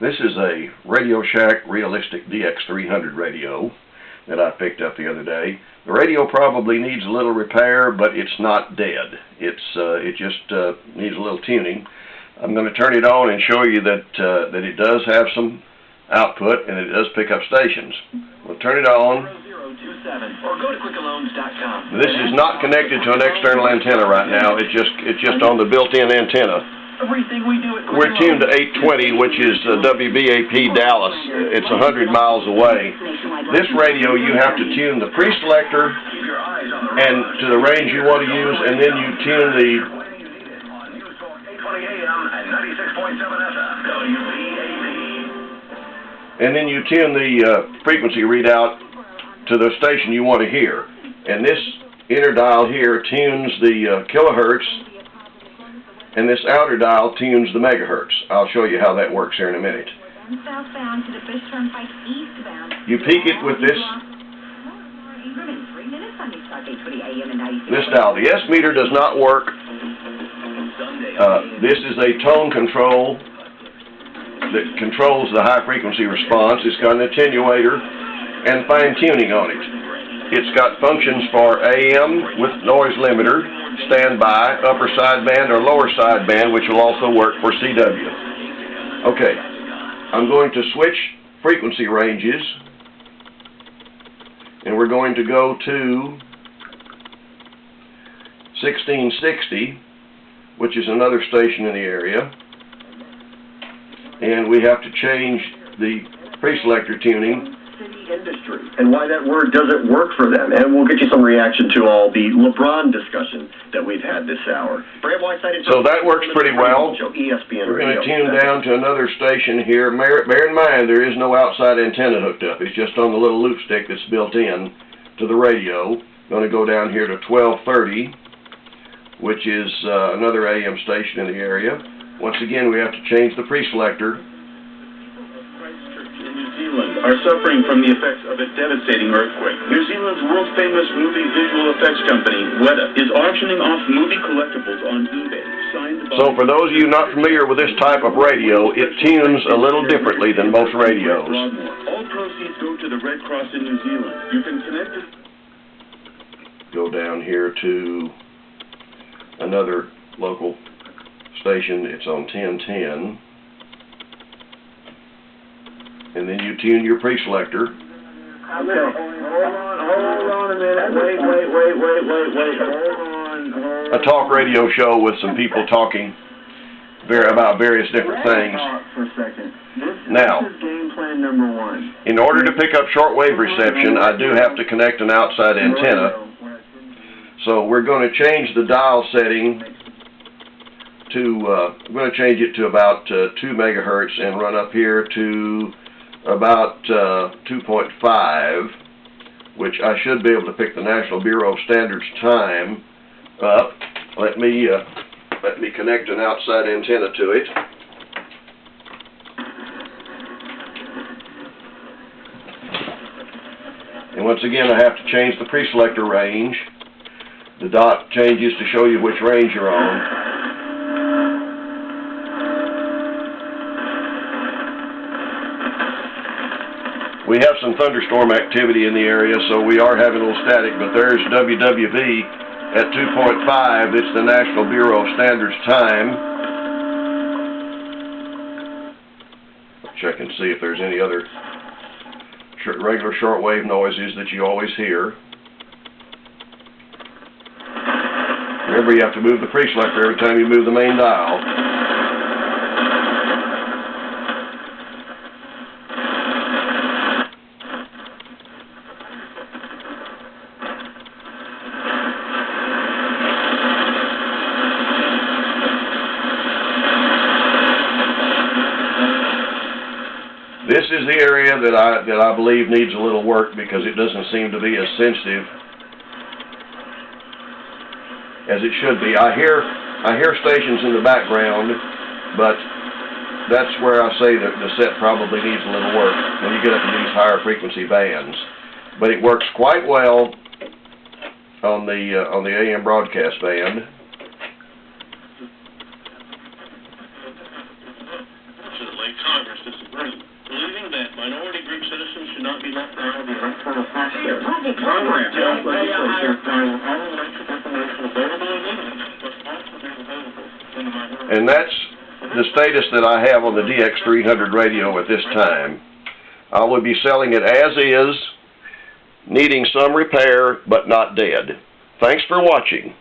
This is a Radio Shack Realistic DX300 radio that I picked up the other day. The radio probably needs a little repair, but it's not dead. It just needs a little tuning. I'm going to turn it on and show you that it does have some output and it does pick up stations. We'll turn it on. This is not connected to an external antenna right now. It's just on the built-in antenna. We're tuned to 820, which is WBAP Dallas. It's 100 miles away. This radio, you have to tune the pre-selector and to the range you want to use, and then you tune the frequency readout to the station you want to hear. And this inner dial here tunes the kilohertz, and this outer dial tunes the megahertz. I'll show you how that works here in a minute. You peak it with this dial. The S meter does not work. This is a tone control that controls the high frequency response. It's got an attenuator and fine tuning on it. It's got functions for AM with noise limiter, standby, upper sideband or lower sideband, which will also work for CW. Okay, I'm going to switch frequency ranges, and we're going to go to 1660, which is another station in the area, and we have to change the pre-selector tuning. Industry and why that word doesn't work for them, and we'll get you some reaction to all the LeBron discussion that we've had this hour. So that works pretty well. We're going to tune down to another station here. Bear in mind there is no outside antenna hooked up. It's just on the little loop stick that's built in to the radio. Going to go down here to 1230, which is another AM station in the area. Once again, we have to change the pre-selector. Are suffering from the effects of a devastating earthquake. New Zealand's world-famous movie visual effects company, Weta, is auctioning off movie collectibles on eBay. So for those of you not familiar with this type of radio, it tunes a little differently than most radios. All proceeds go to the Red Cross in New Zealand. You can connect it. Go down here to another local station. It's on 1010. And then you tune your pre-selector. Okay. Hold on a minute. Wait. Hold on. A talk radio show with some people talking about various different things. For a second. Now, this is game plan number 1. In order to pick up shortwave reception, I do have to connect an outside antenna. So we're going to change the dial setting to, we're going to change it to about 2 megahertz and run up here to about 2.5, which I should be able to pick the National Bureau of Standards time up. Let me connect an outside antenna to it. And once again, I have to change the pre-selector range. The dot changes to show you which range you're on. We have some thunderstorm activity in the area, so we are having a little static, but there's WWV at 2.5. It's the National Bureau of Standards time. Check and see if there's any other regular shortwave noises that you always hear. Remember, you have to move the pre-selector every time you move the main dial. This is the area that I believe needs a little work because it doesn't seem to be as sensitive as it should be. I hear stations in the background, but that's where I say that the set probably needs a little work when you get up to these higher frequency bands. But it works quite well on the AM broadcast band. To the Congress disagree, believing that minority group citizens should not be left out of the electoral process. Congress tells legislatures that all election information available illegally must also be available in the minority. And that's the status that I have on the DX300 radio at this time. I will be selling it as is, needing some repair, but not dead. Thanks for watching.